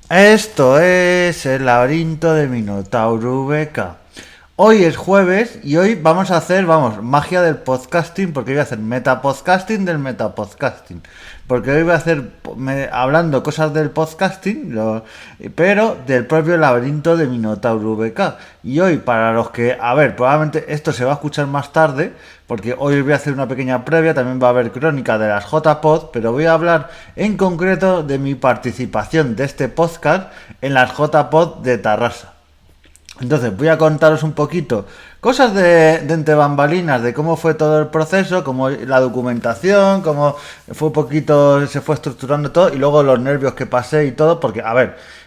Esto es el laberinto de Minotauro VK. Hoy es jueves y hoy vamos a hacer, magia del podcasting, porque voy a hacer metapodcasting del metapodcasting. Porque hoy voy a hacer hablando cosas del podcasting, pero del propio laberinto de Minotauro VK. Y hoy, para los que, probablemente esto se va a escuchar más tarde, porque hoy voy a hacer una pequeña previa, también va a haber crónica de las JPod, pero voy a hablar en concreto de mi participación de este podcast en las JPod de Tarrasa. Entonces voy a contaros un poquito cosas de entre bambalinas, de cómo fue todo el proceso, cómo la documentación, cómo fue un poquito, se fue estructurando todo y luego los nervios que pasé y todo, porque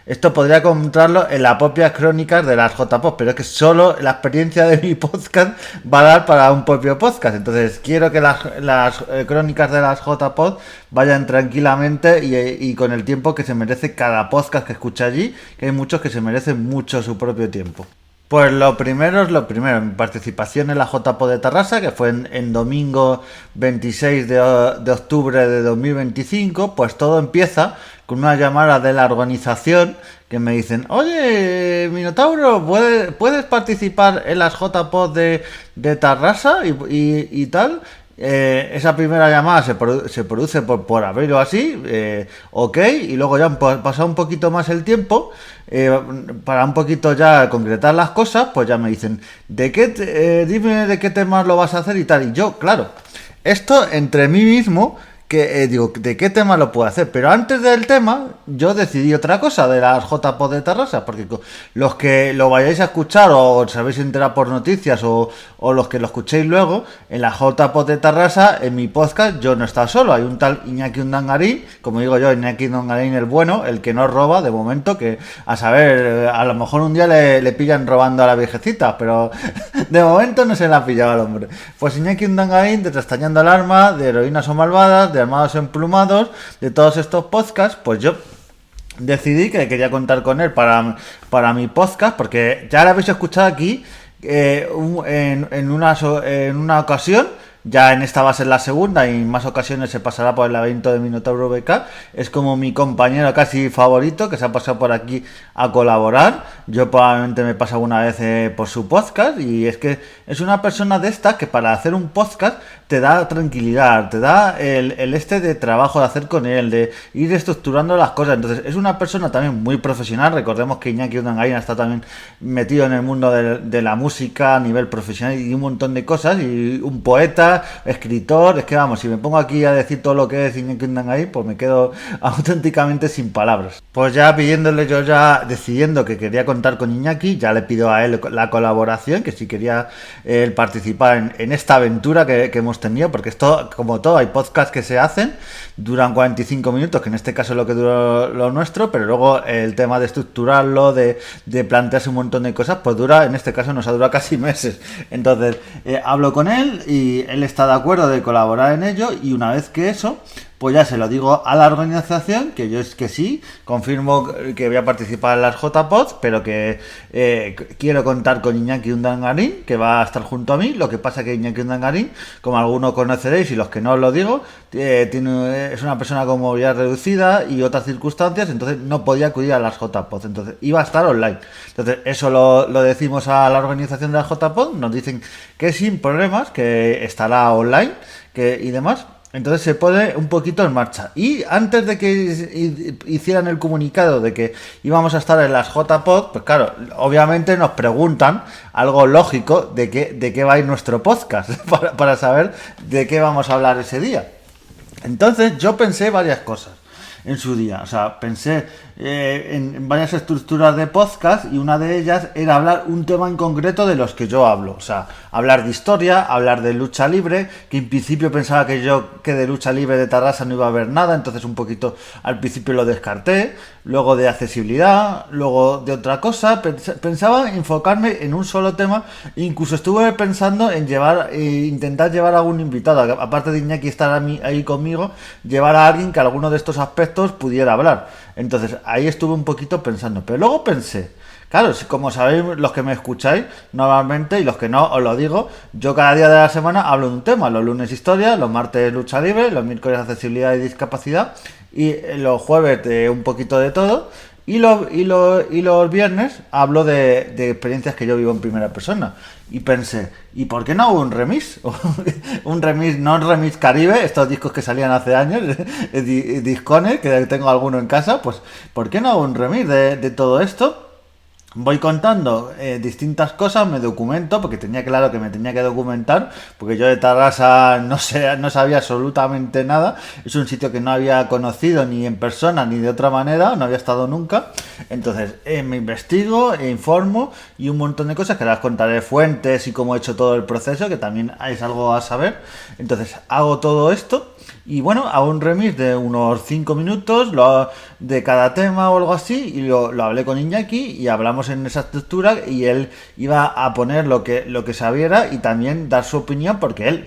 esto podría contarlo en las propias crónicas de las JPod, pero es que solo la experiencia de mi podcast va a dar para un propio podcast. Entonces quiero que las crónicas de las JPod vayan tranquilamente y con el tiempo que se merece cada podcast que escuche allí, que hay muchos que se merecen mucho su propio tiempo. Pues lo primero es lo primero, mi participación en la JPod de Tarrasa, que fue en domingo 26 de octubre de 2025, pues todo empieza con una llamada de la organización que me dicen, oye, Minotauro, ¿puedes participar en las JPod de Tarrasa y tal? Esa primera llamada se produce por abril o así, ok, y luego ya pasado un poquito más el tiempo, para un poquito ya concretar las cosas, pues ya me dicen, dime de qué temas lo vas a hacer y tal, y yo, claro, esto entre mí mismo, que digo, ¿de qué tema lo puedo hacer? Pero antes del tema, yo decidí otra cosa de las JPod de Tarrasa, porque los que lo vayáis a escuchar o os habéis enterado por noticias o los que lo escuchéis luego, en la JPod de Tarrasa, en mi podcast, yo no estaba solo, hay un tal Iñaki Undangarín, como digo yo, Iñaki Undangarín el bueno, el que no roba de momento, que a saber, a lo mejor un día le pillan robando a la viejecita, pero de momento no se la ha pillado al hombre. Pues Iñaki Undangarín, de Trastañando el Arma, de Heroínas o Malvadas, de Armados Emplumados, de todos estos podcasts, pues yo decidí que quería contar con él para mi podcast, porque ya lo habéis escuchado aquí en una ocasión. Ya en esta va a ser la segunda y en más ocasiones se pasará por el laberinto de Minotauro BK. Es como mi compañero casi favorito que se ha pasado por aquí a colaborar. Yo probablemente me paso alguna vez por su podcast y es que es una persona de esta que para hacer un podcast te da tranquilidad, te da el este de trabajo de hacer con él, de ir estructurando las cosas. Entonces es una persona también muy profesional. Recordemos que Iñaki Undangarín está también metido en el mundo de la música a nivel profesional y un montón de cosas, y un poeta, escritor, es que si me pongo aquí a decir todo lo que es Iñaki Undangarín, pues me quedo auténticamente sin palabras. Pues ya decidiendo que quería contar con Iñaki, ya le pido a él la colaboración, que si quería él participar en esta aventura que hemos tenido, porque esto, como todo, hay podcasts que se hacen, duran 45 minutos, que en este caso es lo que duró lo nuestro, pero luego el tema de estructurarlo, de plantearse un montón de cosas, pues en este caso nos ha durado casi meses. Entonces, hablo con él y él está de acuerdo de colaborar en ello, y una vez que eso, pues ya se lo digo a la organización, que yo es que sí, confirmo que voy a participar en las JPod, pero que quiero contar con Iñaki Undangarín, que va a estar junto a mí. Lo que pasa que Iñaki Undangarín, como algunos conoceréis y los que no os lo digo, es una persona con movilidad reducida y otras circunstancias, entonces no podía acudir a las JPod, entonces iba a estar online. Entonces eso lo decimos a la organización de las JPod, nos dicen que sin problemas, que estará online y demás. Entonces se pone un poquito en marcha. Y antes de que hicieran el comunicado de que íbamos a estar en las JPod, pues claro, obviamente nos preguntan algo lógico de qué va a ir nuestro podcast, para saber de qué vamos a hablar ese día. Entonces yo pensé varias cosas en su día. O sea, pensé en varias estructuras de podcast, y una de ellas era hablar un tema en concreto de los que yo hablo. O sea, hablar de historia, hablar de lucha libre, que en principio pensaba que de lucha libre de Tarrasa no iba a haber nada, entonces un poquito al principio lo descarté, luego de accesibilidad, luego de otra cosa. Pensaba enfocarme en un solo tema, incluso estuve pensando en intentar llevar a algún invitado, aparte de Iñaki estar ahí conmigo, llevar a alguien que alguno de estos aspectos pudiera hablar. Entonces ahí estuve un poquito pensando, pero luego pensé, claro, como sabéis los que me escucháis normalmente y los que no os lo digo, yo cada día de la semana hablo de un tema. Los lunes historia, los martes lucha libre, los miércoles accesibilidad y discapacidad, y los jueves de un poquito de todo. Y los viernes hablo de experiencias que yo vivo en primera persona. Y pensé, ¿y por qué no hago un remix? Un remix, no un remix Caribe, estos discos que salían hace años, discones, que tengo alguno en casa, pues ¿por qué no hago un remix de todo esto? Voy contando distintas cosas, me documento, porque tenía claro que me tenía que documentar, porque yo de Tarrasa no sé, no sabía absolutamente nada. Es un sitio que no había conocido ni en persona ni de otra manera, no había estado nunca. Entonces me investigo, informo y un montón de cosas que las contaré, fuentes y cómo he hecho todo el proceso, que también es algo a saber. Entonces hago todo esto. Y bueno, hago un remix de unos 5 minutos de cada tema o algo así, y lo hablé con Iñaki y hablamos en esa estructura, y él iba a poner lo que sabiera y también dar su opinión, porque él,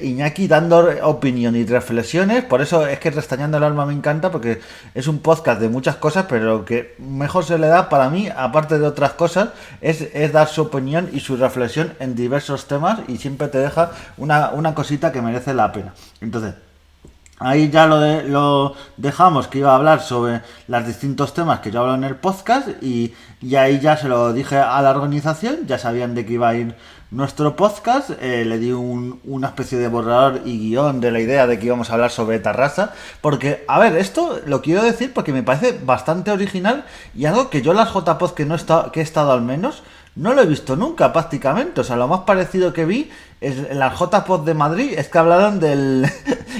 Iñaki dando opinión y reflexiones, por eso es que Restañando el Alma me encanta, porque es un podcast de muchas cosas, pero lo que mejor se le da para mí, aparte de otras cosas, es dar su opinión y su reflexión en diversos temas, y siempre te deja una cosita que merece la pena. Entonces, ahí ya lo dejamos, que iba a hablar sobre los distintos temas que yo hablo en el podcast, y ahí ya se lo dije a la organización, ya sabían de qué iba a ir nuestro podcast, le di una especie de borrador y guión de la idea de que íbamos a hablar sobre Tarrasa, porque, a ver, esto lo quiero decir porque me parece bastante original y algo que yo en las JPod que he estado al menos, no lo he visto nunca prácticamente. O sea, lo más parecido que vi es en las JPod de Madrid, es que hablaron del...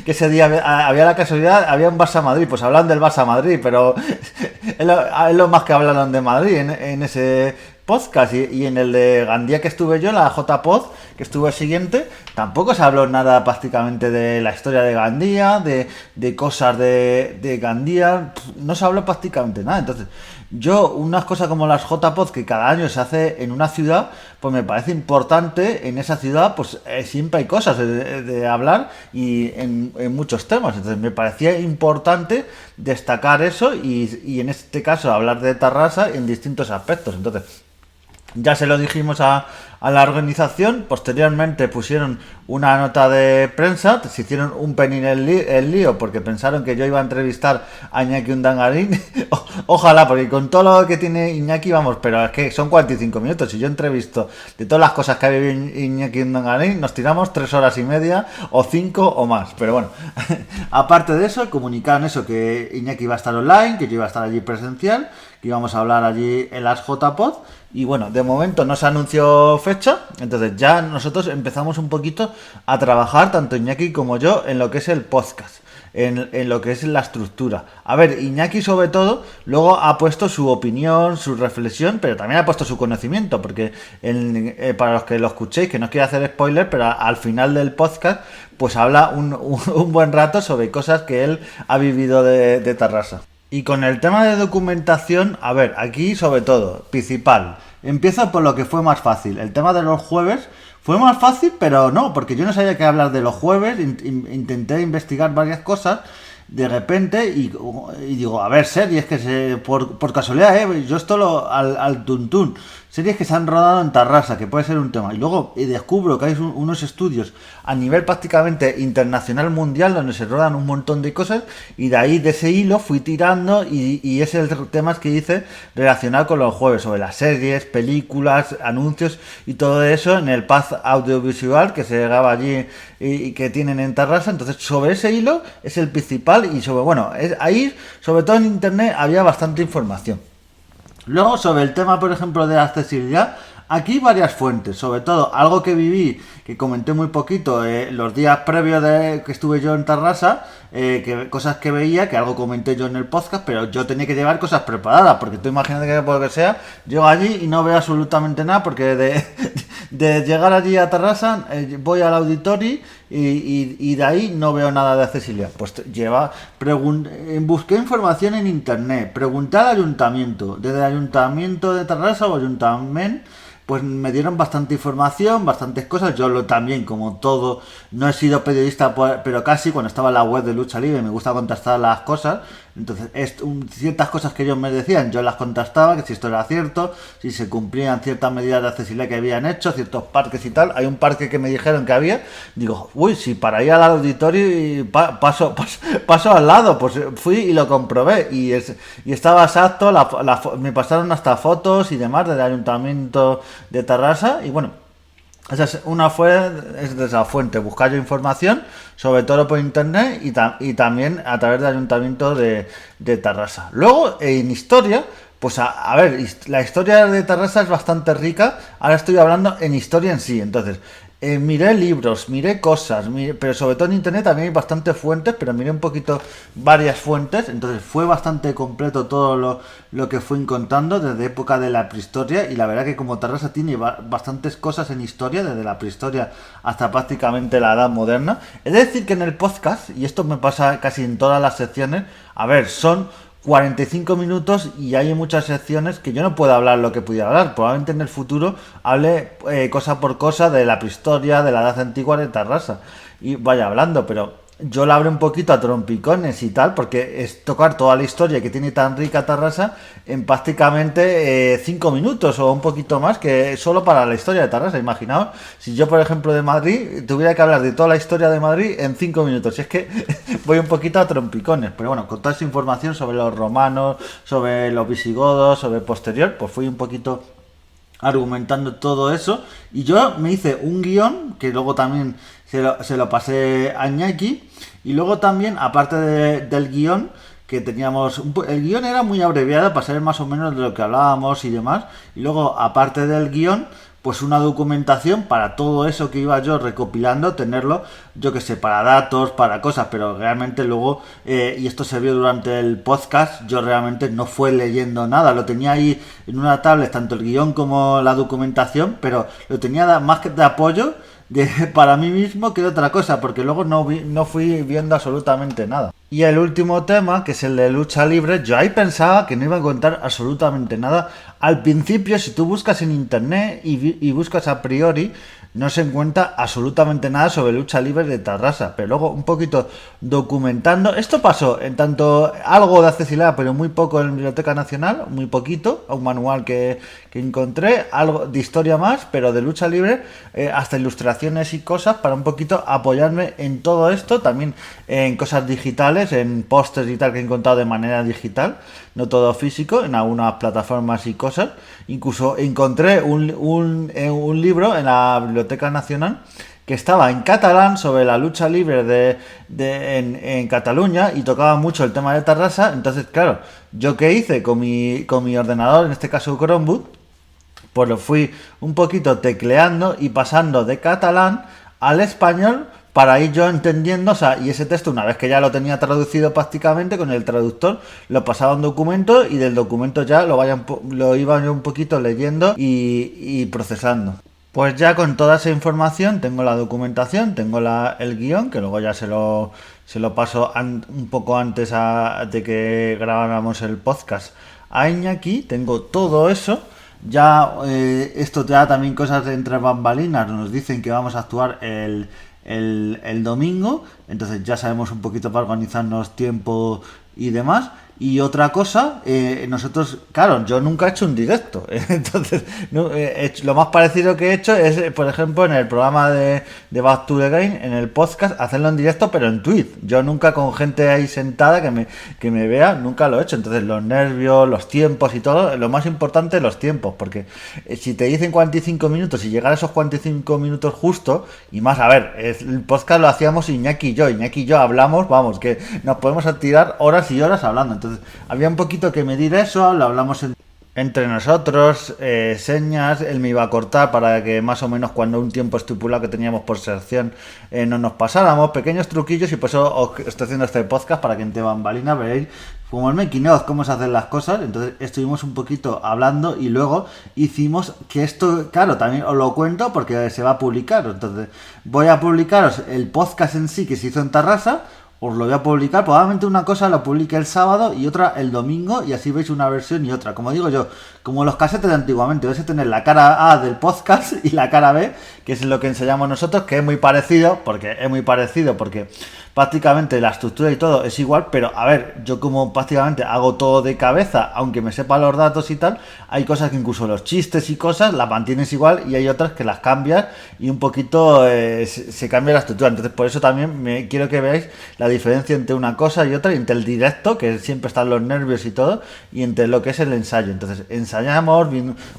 que ese día había la casualidad, había un Barça Madrid, pues hablan del Barça Madrid, pero es lo más que hablaron de Madrid en ese podcast. Y en el de Gandía que estuve yo, la JPod, que estuve el siguiente, tampoco se habló nada prácticamente de la historia de Gandía, de cosas de Gandía, no se habló prácticamente nada. Entonces, yo, unas cosas como las JPod, que cada año se hace en una ciudad, pues me parece importante en esa ciudad, pues siempre hay cosas de hablar y en muchos temas. Entonces me parecía importante destacar eso y en este caso hablar de Tarrasa en distintos aspectos. Entonces, ya se lo dijimos a la organización, posteriormente pusieron una nota de prensa, se hicieron un pelín el lío porque pensaron que yo iba a entrevistar a Iñaki Urdangarín. Ojalá, porque con todo lo que tiene Iñaki, vamos, pero es que son 45 minutos. Si yo entrevisto de todas las cosas que ha vivido Iñaki Urdangarín, nos tiramos 3 horas y media o 5 o más. Pero bueno, aparte de eso, comunicaron eso, que Iñaki iba a estar online, que yo iba a estar allí presencial, que íbamos a hablar allí en las JPod. Y bueno, de momento no se anunció fecha, entonces ya nosotros empezamos un poquito a trabajar, tanto Iñaki como yo, en lo que es el podcast, en lo que es la estructura. A ver, Iñaki sobre todo luego ha puesto su opinión, su reflexión, pero también ha puesto su conocimiento, porque para los que lo escuchéis, que no quiero hacer spoiler, pero al final del podcast pues habla un buen rato sobre cosas que él ha vivido de Tarrasa. Y con el tema de documentación, a ver, aquí sobre todo, principal, empiezo por lo que fue más fácil. El tema de los jueves fue más fácil, pero no, porque yo no sabía qué hablar de los jueves, intenté investigar varias cosas de repente y digo, a ver, series que por casualidad, yo esto al tuntún, series que se han rodado en Tarrasa, que puede ser un tema, y luego descubro que hay unos estudios a nivel prácticamente internacional, mundial, donde se rodan un montón de cosas, y de ahí, de ese hilo, fui tirando y es el tema que hice relacionado con los jueves, sobre las series, películas, anuncios y todo eso en el Paz Audiovisual que se graba allí y que tienen en Tarrasa. Entonces, sobre ese hilo es el principal, y sobre, bueno, ahí, sobre todo en internet, había bastante información. Luego, sobre el tema, por ejemplo, de accesibilidad, aquí varias fuentes, sobre todo algo que viví, que comenté muy poquito los días previos de que estuve yo en Tarrasa, que cosas que veía, que algo comenté yo en el podcast, pero yo tenía que llevar cosas preparadas, porque tú imagínate que por lo que sea, llego allí y no veo absolutamente nada, porque de llegar allí a Tarrasa, voy al auditorio y de ahí no veo nada de accesibilidad. Pues busqué información en internet, pregunté al ayuntamiento, desde el ayuntamiento de Tarrasa o ayuntamiento, pues me dieron bastante información, bastantes cosas. Yo también, como todo, no he sido periodista, pero casi cuando estaba en la web de Lucha Libre me gusta contrastar las cosas. Entonces, ciertas cosas que ellos me decían, yo las contrastaba, que si esto era cierto, si se cumplían ciertas medidas de accesibilidad que habían hecho, ciertos parques y tal. Hay un parque que me dijeron que había, digo, uy, si para ir al auditorio y paso al lado, pues fui y lo comprobé y estaba exacto, me pasaron hasta fotos y demás del ayuntamiento de Tarrasa y bueno, esa es de esa fuente, buscar yo información, sobre todo por internet y también a través del ayuntamiento de Tarrasa. Luego, en historia, pues a ver, la historia de Tarrasa es bastante rica, ahora estoy hablando en historia en sí, entonces... miré libros, miré cosas, pero sobre todo en internet también hay bastantes fuentes, pero miré un poquito varias fuentes, entonces fue bastante completo todo lo que fui encontrando desde época de la prehistoria y la verdad que como Tarrasa tiene bastantes cosas en historia, desde la prehistoria hasta prácticamente la edad moderna. Es decir que en el podcast, y esto me pasa casi en todas las secciones, a ver, son 45 minutos y hay muchas secciones que yo no puedo hablar lo que pudiera hablar. Probablemente en el futuro hable cosa por cosa de la prehistoria, de la edad antigua de Tarrasa y vaya hablando, pero yo la abro un poquito a trompicones y tal, porque es tocar toda la historia que tiene tan rica Tarrasa en prácticamente 5 minutos o un poquito más, que solo para la historia de Tarrasa. Imaginaos, si yo, por ejemplo, de Madrid, tuviera que hablar de toda la historia de Madrid en 5 minutos. Y es que voy un poquito a trompicones. Pero bueno, con toda esa información sobre los romanos, sobre los visigodos, sobre posterior, pues fui un poquito argumentando todo eso y yo me hice un guión que luego también se lo pasé a Iñaki y luego también aparte del guión que teníamos el guión era muy abreviado para saber más o menos de lo que hablábamos y demás y luego aparte del guión pues una documentación para todo eso que iba yo recopilando, tenerlo, yo que sé, para datos, para cosas, pero realmente luego, y esto se vio durante el podcast, yo realmente no fue leyendo nada, lo tenía ahí en una tablet, tanto el guión como la documentación, pero lo tenía más que de apoyo para mí mismo que de otra cosa, porque luego no fui viendo absolutamente nada. Y el último tema, que es el de lucha libre, yo ahí pensaba que no iba a contar absolutamente nada. Al principio, si tú buscas en internet y buscas a priori, no se encuentra absolutamente nada sobre lucha libre de Tarrasa, pero luego un poquito documentando. Esto pasó en tanto algo de accesibilidad, pero muy poco en la Biblioteca Nacional, muy poquito, un manual que encontré, algo de historia más, pero de lucha libre, hasta ilustraciones y cosas para un poquito apoyarme en todo esto, también en cosas digitales, en pósters y tal que he encontrado de manera digital, no todo físico, en algunas plataformas y cosas. Incluso encontré un libro en la Biblioteca Nacional que estaba en catalán sobre la lucha libre en Cataluña y tocaba mucho el tema de Tarrasa. Entonces, claro, ¿yo qué hice con mi ordenador, en este caso Chromebook? Pues lo fui un poquito tecleando y pasando de catalán al español para ir yo entendiendo, o sea, y ese texto una vez que ya lo tenía traducido prácticamente con el traductor, lo pasaba a un documento y del documento ya lo iba yo un poquito leyendo y procesando. Pues ya con toda esa información tengo la documentación, tengo el guión, que luego ya se lo paso un poco antes de que grabáramos el podcast a Iñaki, tengo todo eso. Ya esto ya también cosas de entre bambalinas, nos dicen que vamos a actuar el domingo, entonces ya sabemos un poquito para organizarnos tiempo y demás. Y otra cosa, nosotros, claro, yo nunca he hecho un directo, entonces lo más parecido que he hecho es, por ejemplo, en el programa de Back to the Game, en el podcast, hacerlo en directo, pero en Twitch. Yo nunca con gente ahí sentada que me vea, nunca lo he hecho. Entonces los nervios, los tiempos y todo, lo más importante los tiempos, porque si te dicen 45 minutos y llegar a esos 45 minutos justo, y más, a ver, el podcast lo hacíamos Iñaki y yo hablamos, vamos, que nos podemos tirar horas y horas hablando. Entonces había un poquito que medir eso, lo hablamos entre nosotros, señas, él me iba a cortar para que más o menos cuando un tiempo estipulado que teníamos por sección no nos pasáramos, pequeños truquillos, y por eso os estoy haciendo este podcast para que entre bambalinas veáis como el making of, cómo se hacen las cosas. Entonces estuvimos un poquito hablando y luego hicimos que esto, claro, también os lo cuento porque se va a publicar, entonces voy a publicaros el podcast en sí que se hizo en Tarrasa. os lo voy a publicar. Probablemente una cosa lo publique el sábado y otra el domingo, y así veis una versión y otra. Como digo yo, como los casetes de antiguamente, vais a tener la cara A del podcast y la cara B, que es lo que enseñamos nosotros, que es muy parecido, porque prácticamente la estructura y todo es igual, pero a ver, yo como prácticamente hago todo de cabeza, aunque me sepa los datos y tal, hay cosas que incluso los chistes y cosas las mantienes igual, y hay otras que las cambias y un poquito se cambia la estructura. Entonces por eso también quiero que veáis la diferencia entre una cosa y otra, y entre el directo, que siempre están los nervios y todo, y entre lo que es el ensayo. Entonces ensayamos,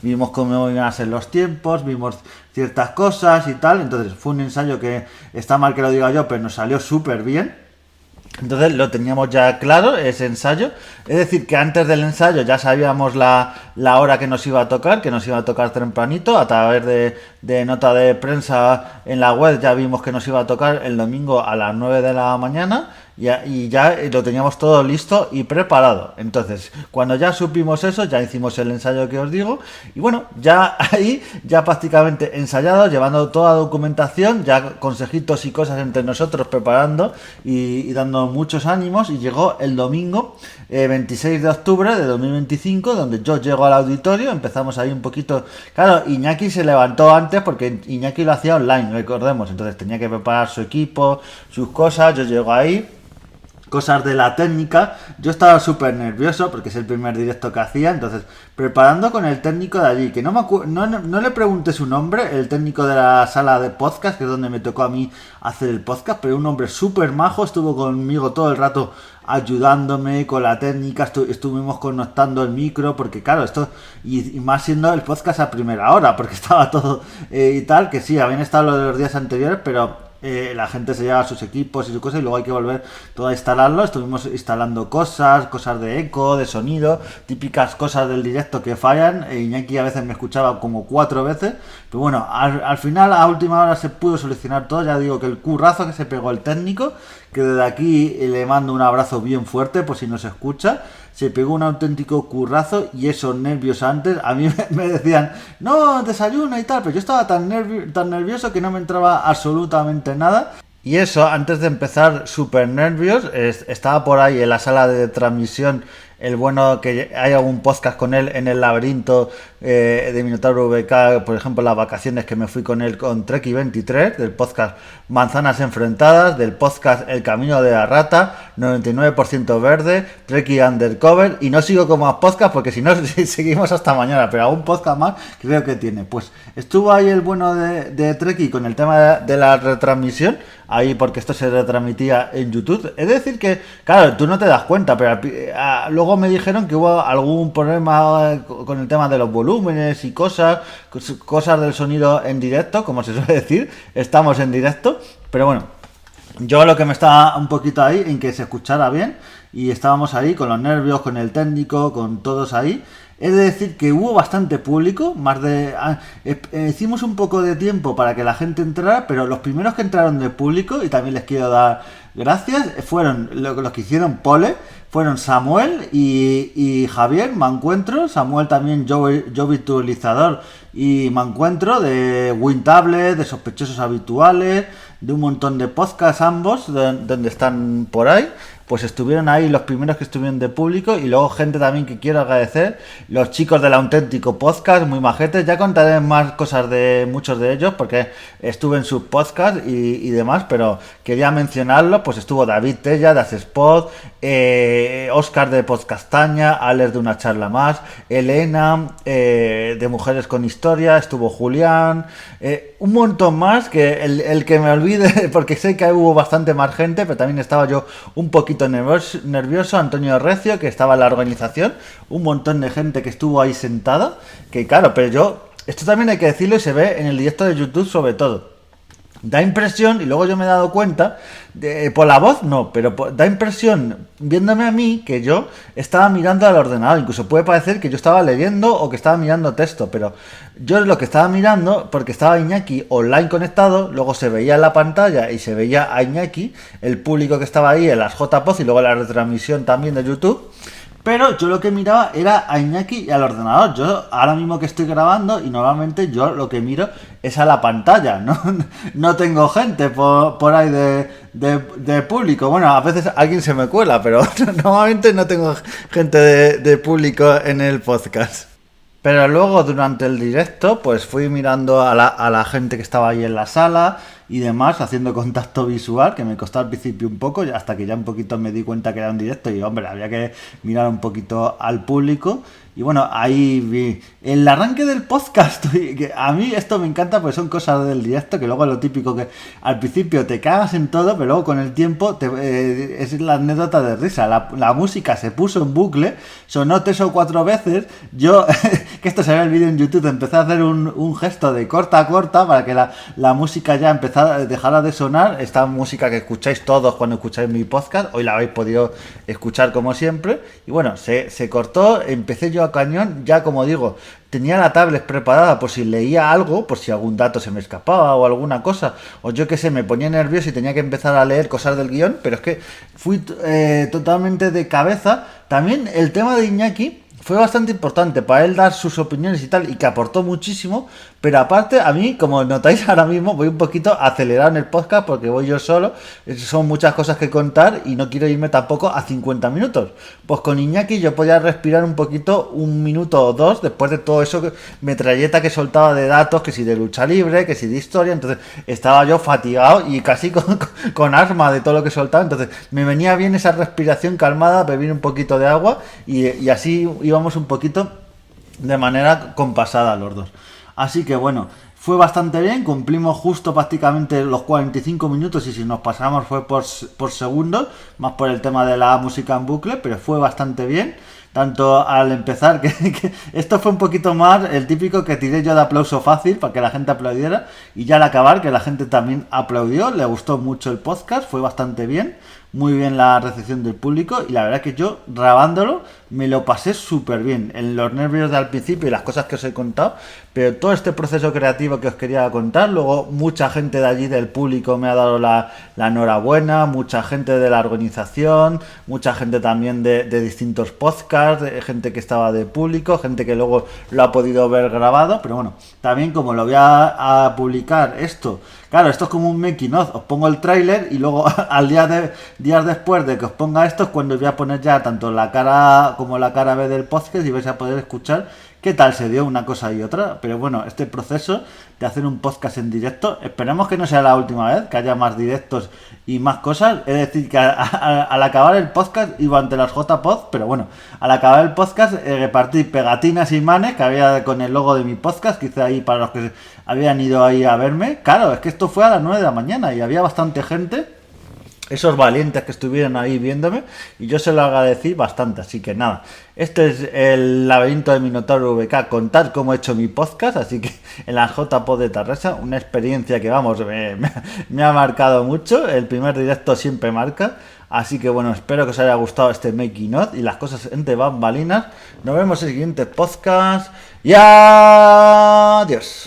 vimos cómo iban a ser los tiempos, vimos ciertas cosas y tal. Entonces fue un ensayo que está mal que lo diga yo, pero nos salió súper bien. Entonces lo teníamos ya claro, ese ensayo. Es decir, que antes del ensayo ya sabíamos la hora que nos iba a tocar, tempranito. A través de nota de prensa en la web ya vimos que nos iba a tocar el domingo a las 9 de la mañana. Y ya lo teníamos todo listo y preparado. Entonces, cuando ya supimos eso, ya hicimos el ensayo que os digo. Y bueno, ya ahí, ya prácticamente ensayado, llevando toda la documentación, ya consejitos y cosas entre nosotros preparando y dando muchos ánimos. Y llegó el domingo 26 de octubre de 2025, donde yo llego al auditorio. Empezamos ahí un poquito. Claro, Iñaki se levantó antes porque Iñaki lo hacía online, recordemos. Entonces tenía que preparar su equipo, sus cosas. Yo llego ahí. Cosas de la técnica, yo estaba súper nervioso porque es el primer directo que hacía, entonces preparando con el técnico de allí, que no le pregunté su nombre, el técnico de la sala de podcast, que es donde me tocó a mí hacer el podcast, pero un hombre súper majo, estuvo conmigo todo el rato ayudándome con la técnica, estuvimos conectando el micro, porque claro, esto, y más siendo el podcast a primera hora, porque estaba todo y tal, que sí, habían estado lo de los días anteriores, pero la gente se lleva sus equipos y sus cosas y luego hay que volver todo a instalarlo. Estuvimos instalando cosas de eco, de sonido, típicas cosas del directo que fallan. Iñaki a veces me escuchaba como 4 veces, pero bueno, al final a última hora se pudo solucionar todo. Ya digo que el currazo que se pegó el técnico, que desde aquí le mando un abrazo bien fuerte por si no se escucha. Se pegó un auténtico currazo, y esos nervios antes, a mí me decían, no, desayuna y tal, pero yo estaba tan nervioso que no me entraba absolutamente nada. Y eso, antes de empezar, súper nervios, estaba por ahí en la sala de transmisión, el bueno que hay algún podcast con él en el laberinto de Minotauro VK, por ejemplo, las vacaciones que me fui con él con Treki 23, del podcast Manzanas Enfrentadas, del podcast El Camino de la Rata, 99% Verde, Treki Undercover, y no sigo con más podcast porque si no seguimos hasta mañana, pero algún podcast más creo que tiene. Pues estuvo ahí el bueno de Treki con el tema de la retransmisión, ahí porque esto se retransmitía en YouTube. Es decir que, claro, tú no te das cuenta, pero luego me dijeron que hubo algún problema con el tema de los volúmenes y cosas del sonido en directo, como se suele decir, estamos en directo, pero bueno, yo lo que me estaba un poquito ahí en que se escuchara bien, y estábamos ahí con los nervios, con el técnico, con todos ahí. Es decir que hubo bastante público, hicimos un poco de tiempo para que la gente entrara, pero los primeros que entraron de público, y también les quiero dar gracias, fueron los que hicieron pole, fueron Samuel y Javier Mancuentro. Samuel también yo virtualizador, y Mancuentro de WinTablet, de Sospechosos Habituales, de un montón de podcasts ambos, donde están por ahí. Pues estuvieron ahí los primeros que estuvieron de público, y luego gente también que quiero agradecer, los chicos del Auténtico Podcast, muy majetes. Ya contaré más cosas de muchos de ellos porque estuve en sus podcasts y demás, pero quería mencionarlos. Pues estuvo David Tella de Asespod, Óscar de Podcastaña, Alex de Una Charla Más, Elena de Mujeres con Historia, estuvo Julián, un montón más, que el que me olvide, porque sé que hubo bastante más gente, pero también estaba yo un poquito nervioso, Antonio Recio, que estaba en la organización, un montón de gente que estuvo ahí sentada, que claro, pero esto también hay que decirlo, y se ve en el directo de YouTube sobre todo. Da impresión, y luego yo me he dado cuenta, por la voz no, pero da impresión, viéndome a mí, que yo estaba mirando al ordenador. Incluso puede parecer que yo estaba leyendo o que estaba mirando texto, pero yo lo que estaba mirando, porque estaba Iñaki online conectado, luego se veía en la pantalla y se veía a Iñaki, el público que estaba ahí en las JPOZ y luego la retransmisión también de YouTube. Pero yo lo que miraba era a Iñaki y al ordenador. Yo ahora mismo que estoy grabando y normalmente yo lo que miro es a la pantalla, ¿no? No tengo gente por ahí de público. Bueno, a veces alguien se me cuela, pero normalmente no tengo gente de público en el podcast. Pero luego durante el directo pues fui mirando a la gente que estaba ahí en la sala y demás, haciendo contacto visual, que me costó al principio un poco, hasta que ya un poquito me di cuenta que era un directo y hombre, había que mirar un poquito al público. Y bueno, ahí vi el arranque del podcast. Que a mí esto me encanta porque son cosas del directo, que luego es lo típico que al principio te cagas en todo, pero luego con el tiempo es la anécdota de risa. La música se puso en bucle, sonó 3 o 4 veces. Yo, que esto se ve en el vídeo en YouTube, empecé a hacer un gesto de corta a corta para que la música ya dejara de sonar. Esta música que escucháis todos cuando escucháis mi podcast, hoy la habéis podido escuchar como siempre. Y bueno, se cortó, empecé yo a cañón, ya como digo, tenía la tablet preparada por si leía algo, por si algún dato se me escapaba o alguna cosa, o yo que sé, me ponía nervioso y tenía que empezar a leer cosas del guión, pero es que fui totalmente de cabeza. También el tema de Iñaki fue bastante importante para él dar sus opiniones y tal, y que aportó muchísimo, pero aparte a mí, como notáis ahora mismo, voy un poquito acelerado en el podcast porque voy yo solo, son muchas cosas que contar y no quiero irme tampoco a 50 minutos. Pues con Iñaki yo podía respirar un poquito, 1 minuto o 2, después de todo eso, metralleta que soltaba de datos, que si de lucha libre, que si de historia, entonces estaba yo fatigado y casi con asma de todo lo que soltaba, entonces me venía bien esa respiración calmada, beber un poquito de agua y así íbamos un poquito de manera compasada los dos. Así que bueno, fue bastante bien, cumplimos justo prácticamente los 45 minutos y si nos pasamos fue por segundos, más por el tema de la música en bucle, pero fue bastante bien. Tanto al empezar, que esto fue un poquito más el típico que tiré yo de aplauso fácil para que la gente aplaudiera, y ya al acabar que la gente también aplaudió, le gustó mucho el podcast, fue bastante bien, muy bien la recepción del público y la verdad que yo grabándolo me lo pasé súper bien, en los nervios del principio y las cosas que os he contado, pero todo este proceso creativo que os quería contar, luego mucha gente de allí del público me ha dado la enhorabuena, mucha gente de la organización, mucha gente también de distintos podcasts, gente que estaba de público, gente que luego lo ha podido ver grabado, pero bueno, también como lo voy a publicar esto, claro, esto es como un making of, os pongo el tráiler y luego días después de que os ponga esto es cuando voy a poner ya tanto la cara como la cara B del podcast y vais a poder escuchar qué tal se dio una cosa y otra. Pero bueno, este proceso de hacer un podcast en directo, esperemos que no sea la última vez, que haya más directos y más cosas. Es decir, que al acabar el podcast iba ante las JPod, pero bueno, al acabar el podcast repartí pegatinas y imanes que había con el logo de mi podcast, que hice ahí para los que habían ido ahí a verme. Claro, es que esto fue a las 9 de la mañana y había bastante gente, esos valientes que estuvieron ahí viéndome, y yo se lo agradecí bastante. Así que nada, este es el laberinto de Minotauro VK, contar cómo he hecho mi podcast, así que en la JPod de Tarrasa, una experiencia que vamos, me ha marcado mucho, el primer directo siempre marca, así que bueno, espero que os haya gustado este making of y las cosas entre bambalinas. Nos vemos en el siguiente podcast y adiós.